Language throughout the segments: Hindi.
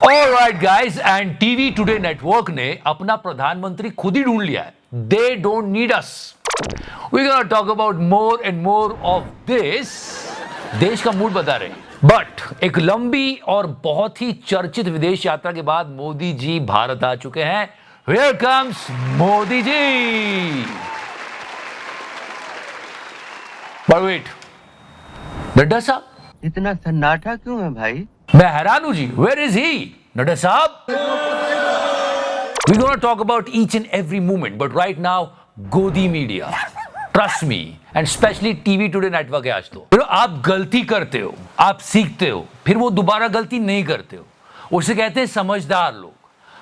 Alright guys, and TV today network ने अपना प्रधानमंत्री खुद ही ढूंढ लिया है. They don't need us. We gonna talk about more and more of this. देश का मूड बता रहे हैं. बट एक लंबी और बहुत ही चर्चित विदेश यात्रा के बाद मोदी जी भारत आ चुके हैं. Here comes Modi ji. But wait, Nadda साहब, इतना सन्नाटा क्यों है भाई? मैं हैरान हूं जी. Where is he? नड्डा साहब. We gonna talk about each and every movement, but right now Godi media, trust me, and specially TV today network है आज तो. आप गलती करते हो, आप सीखते हो, फिर वो दोबारा गलती नहीं करते हो. उसे कहते हैं समझदार लोग.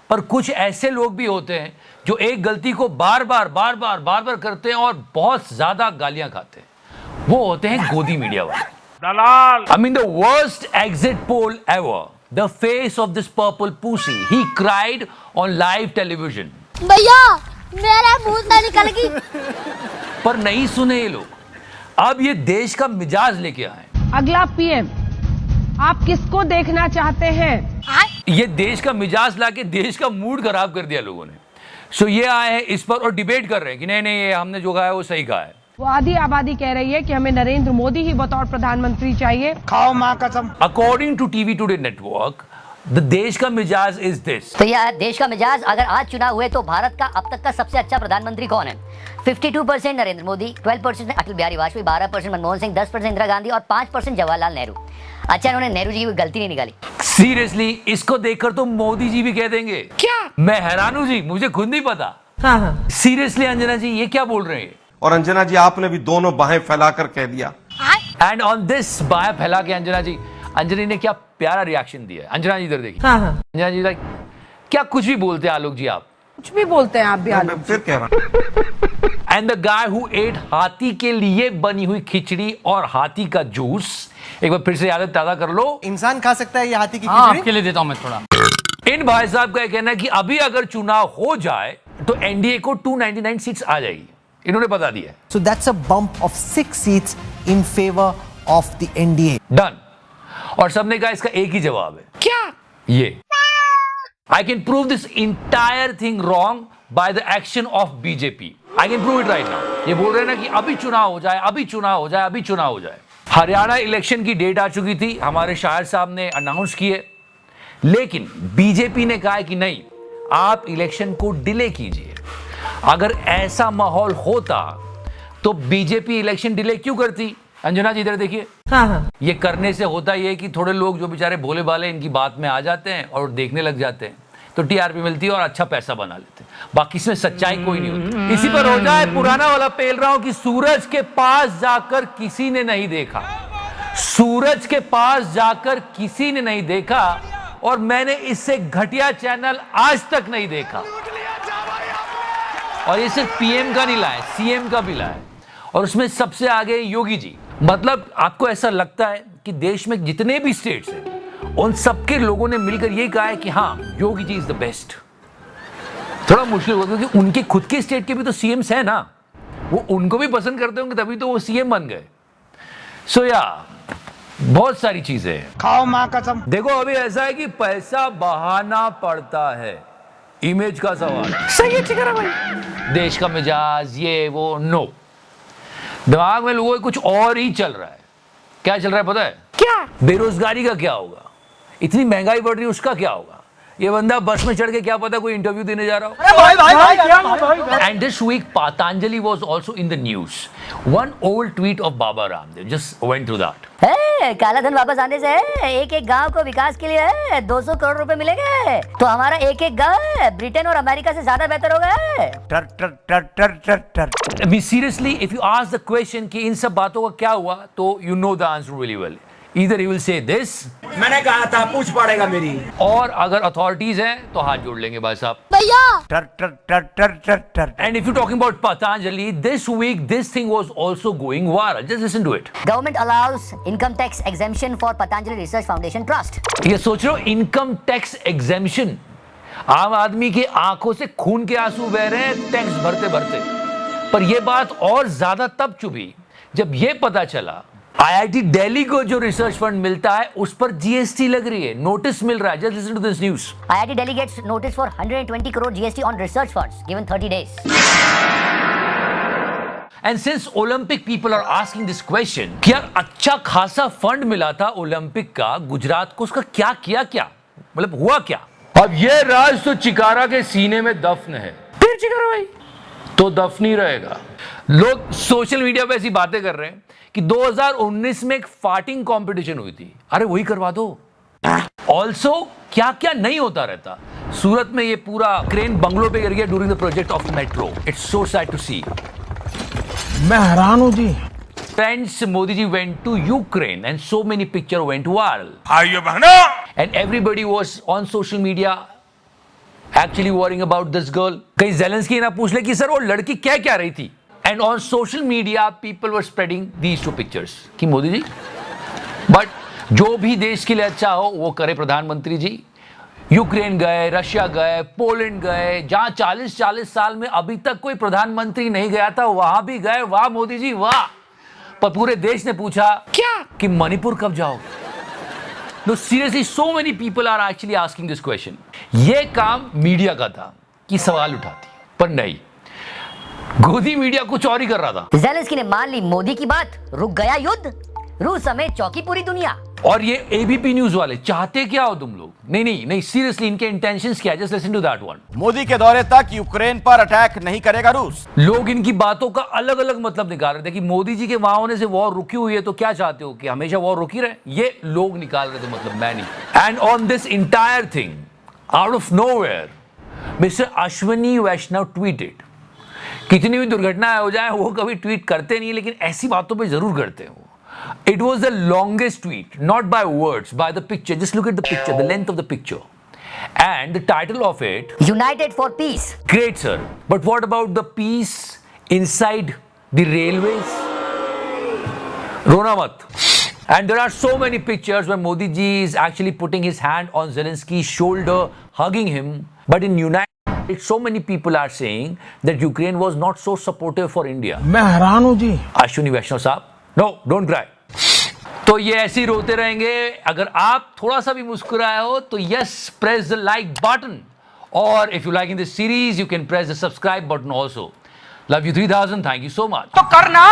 पर कुछ ऐसे लोग भी होते हैं जो एक गलती को बार बार करते हैं और बहुत ज्यादा गालियां खाते हैं. वो होते हैं गोदी मीडिया वाले. दलाल. I mean, the worst exit poll ever. The face of this purple pussy. He cried on live television. भैया मेरे मुंह से निकल गई. पर नहीं सुने ये लोग. अब ये देश का मिजाज लेके आए. अगला पीएम आप किसको देखना चाहते हैं? ये देश का मिजाज लाके देश का मूड खराब कर दिया लोगों ने. सो ये आए हैं इस पर और डिबेट कर रहे हैं कि नहीं ये हमने जो कहा है वो सही कहा है. वो आधी आबादी कह रही है कि हमें नरेंद्र मोदी ही बतौर प्रधानमंत्री चाहिए. खाओ माँ कसम. According to TV today network, the देश का मिजाज इज दिस. तो यह देश का मिजाज अगर आज चुनाव हुए तो भारत का अब तक का सबसे अच्छा प्रधानमंत्री कौन है? 52% नरेंद्र मोदी, 12% अटल बिहारी वाजपेयी, 12% मनमोहन सिंह, 10% इंदिरा गांधी और 5% जवाहरलाल नेहरू. अच्छा, इन्होंने नेहरू जी की गलती नहीं निकाली. सीरियसली, इसको देखकर तो मोदी जी भी कह देंगे. क्या? मैं हैरान हूं जी, मुझे खुद नहीं पता. सीरियसली अंजना जी, ये क्या बोल रहे हैं? और अंजना जी, आपने भी दोनों बाहें फैलाकर कह दिया. एंड ऑन दिस बाहें फैला के अंजना जी ने क्या प्यारा रिएक्शन दिया है. अंजना जी इधर देखिए. अंजना जी क्या कुछ भी बोलते हैं आलोक जी आप. कुछ भी बोलते हैं आप भी. मैं फिर कह रहा हूं. And the guy who ate हाथी के लिए बनी हुई खिचड़ी और हाथी का जूस. एक बार फिर से याद ताजा कर लो. इंसान खा सकता है ये हाथी की खिचड़ी? आपके लिए देता हूं मैं थोड़ा. इन भाई साहब का कहना है कि अभी अगर चुनाव हो जाए तो एनडीए को 299 सीट्स आ जाएगी. इन्होंने बता दिया. So that's a bump of 6 seats in favor of the NDA. Done. और सबने कहा इसका एक ही जवाब है. क्या? ये I can prove this entire thing wrong by the action of BJP. I can prove it right now. ये बोल रहे हैं ना कि अभी चुनाव हो जाए, अभी चुनाव हो जाए, अभी चुनाव हो जाए. हरियाणा इलेक्शन की डेट आ चुकी थी, हमारे शायर साहब ने अनाउंस किए, लेकिन बीजेपी ने कहा कि नहीं, आप इलेक्शन को डिले कीजिए. अगर ऐसा माहौल होता तो बीजेपी इलेक्शन डिले क्यों करती? अंजना जी इधर देखिए. ये करने से होता ये कि थोड़े लोग जो बेचारे भोले भाले इनकी बात में आ जाते हैं और देखने लग जाते हैं, तो टीआरपी मिलती है और अच्छा पैसा बना लेते हैं. बाकी इसमें सच्चाई कोई नहीं होती. इसी पर हो जाए पुराना वाला पेल रहा हूं कि सूरज के पास जाकर किसी ने नहीं देखा. सूरज के पास जाकर किसी ने नहीं देखा, और मैंने इससे घटिया चैनल आज तक नहीं देखा. और ये सिर्फ पीएम का नहीं लाए, सीएम का भी लाए, और उसमें सबसे आगे योगी जी. मतलब आपको ऐसा लगता है कि देश में जितने भी स्टेट्स हैं उन सबके लोगों ने मिलकर ये कहा है कि हाँ, Yogi ji is the best. थोड़ा मुश्किल होगा क्योंकि उनके खुद के स्टेट के भी तो सीएम्स हैं ना, वो उनको भी पसंद करते होंगे तभी तो वो सीएम बन गए. सो या बहुत सारी चीजें हैं. खाओ माँ कसम. देखो, अभी ऐसा है कि पैसा बहाना पड़ता है. इमेज का सवाल. सही है, ठीक है भाई. देश का मिजाज ये वो नो. दिमाग में लोगों को कुछ और ही चल रहा है. क्या चल रहा है पता है? क्या? बेरोजगारी का क्या होगा, इतनी महंगाई बढ़ रही है उसका क्या होगा. ये बंदा बस में चढ़ के क्या पता कोई इंटरव्यू देने जा रहा हो. And this week Patanjali was also in the news. One old tweet of Baba Ramdev, just went through that. काला धन वापस आने से एक एक गांव को विकास के लिए 200 करोड़ रुपए मिलेंगे. तो हमारा एक एक गांव ब्रिटेन और अमेरिका से ज्यादा बेहतर होगा. टर टर टर टर टर टर. I mean, seriously, if you ask the question कि इन सब बातों का क्या हुआ, तो you know the answer really well. Either he will say this, मैंने कहा था पूछ पड़ेगा मेरी. और अगर अथॉरिटीज हैं तो हाथ जोड़ लेंगे भाई साहब. भैया टर टर टर टर टर टर. And if you're talking about Patanjali, this week this thing was also going viral. Just listen to it. Government allows income tax exemption for Patanjali Research Foundation Trust. ये सोच रहे हो, इनकम टैक्स एग्जेम्पशन. आम आदमी की आंखों से खून के आंसू बह रहे हैं टैक्स भरते भरते. पर यह बात और ज्यादा तब चुभी जब यह पता चला आईआईटी दिल्ली को जो रिसर्च फंड मिलता है उस पर जीएसटी लग रही है, नोटिस मिल रहा है। Just listen to this news. IIT Delhi gets notice for 120 crore GST on research funds given 30 days. And since Olympic people are asking this question कि यार अच्छा खासा फंड मिला था ओलंपिक का गुजरात को, उसका क्या किया, क्या मतलब हुआ क्या? अब ये राज तो चिकारा के सीने में दफन है। फिर चिकारा भाई तो दफन ही रहेगा। लोग सोशल मीडिया पे ऐसी बातें कर रहे हैं कि 2019 में एक फार्टिंग कंपटीशन हुई थी, अरे वही करवा दो। ऑल्सो क्या क्या नहीं होता रहता। सूरत में ये पूरा क्रेन बंगलों पे गिर गया during the project of metro. It's so sad to see. मैं हैरान हूँ जी। Friends, Modi ji went to Ukraine and so many pictures went viral. भाइयों बहनों, And everybody was on social media actually worrying about this girl. कहीं Zelensky ना पूछ ले कि सर वो लड़की क्या क्या रही थी। And on social media people were spreading these two pictures कि मोदी जी, but जो भी देश के लिए अच्छा हो वो करे प्रधानमंत्री जी। यूक्रेन गए, रशिया गए, पोलैंड गए, जहां 40 साल में अभी तक कोई प्रधानमंत्री नहीं गया था वहां भी गए। वाह मोदी जी वाह। पर पूरे देश ने पूछा क्या कि मणिपुर कब जाओगे? No seriously so many people are actually asking this question. ये काम मीडिया का था कि सवाल उठाती, पर नहीं, गोदी मीडिया कुछ और ही कर रहा था। Zelensky ने मान ली मोदी की बात, रुक गया युद्ध, रूस समेत चौकी पूरी दुनिया। और ये एबीपी न्यूज वाले चाहते क्या हो तुम लोग? नहीं सीरियसली इनके इंटेंशंस क्या है? Just listen to that one. Modi के दौरे तक यूक्रेन पर अटैक नहीं करेगा रूस। लोग इनकी बातों का अलग अलग मतलब निकाल रहे थे कि मोदी जी के वहां होने से वॉर रुकी हुई है, तो क्या चाहते हो कि हमेशा वॉर रुकी रहे? ये लोग निकाल रहे थे, मतलब मैं नहीं। And on this entire thing out of nowhere mister Ashwini Vaishnaw tweeted. कितनी भी दुर्घटना हो जाए वो कभी ट्वीट करते नहीं, लेकिन ऐसी बातों पे जरूर करते हैं वो। It was the longest tweet, not by words, by the picture. Just look at the picture, the length of the picture. And the title of it, United for Peace. great sir, but what about the peace inside the railways? Rona mat. And there are so many pictures where Modi ji is actually putting his hand on Zelensky's shoulder, hugging him. But in United States, so many people are saying that Ukraine was not so supportive for India. मैं हैरान हूँ जी। अश्विनी वैष्णव साहब, नो डोंट क्राई। तो ये ऐसे ही रोते रहेंगे। अगर आप थोड़ा सा भी मुस्कुराए हो तो yes press the like button, और if you like in this series you can press the subscribe button also. Love you 3000, thank you so much. तो करना।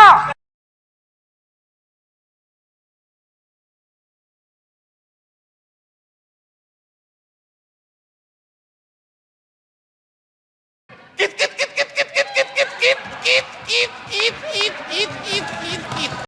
कित कित कित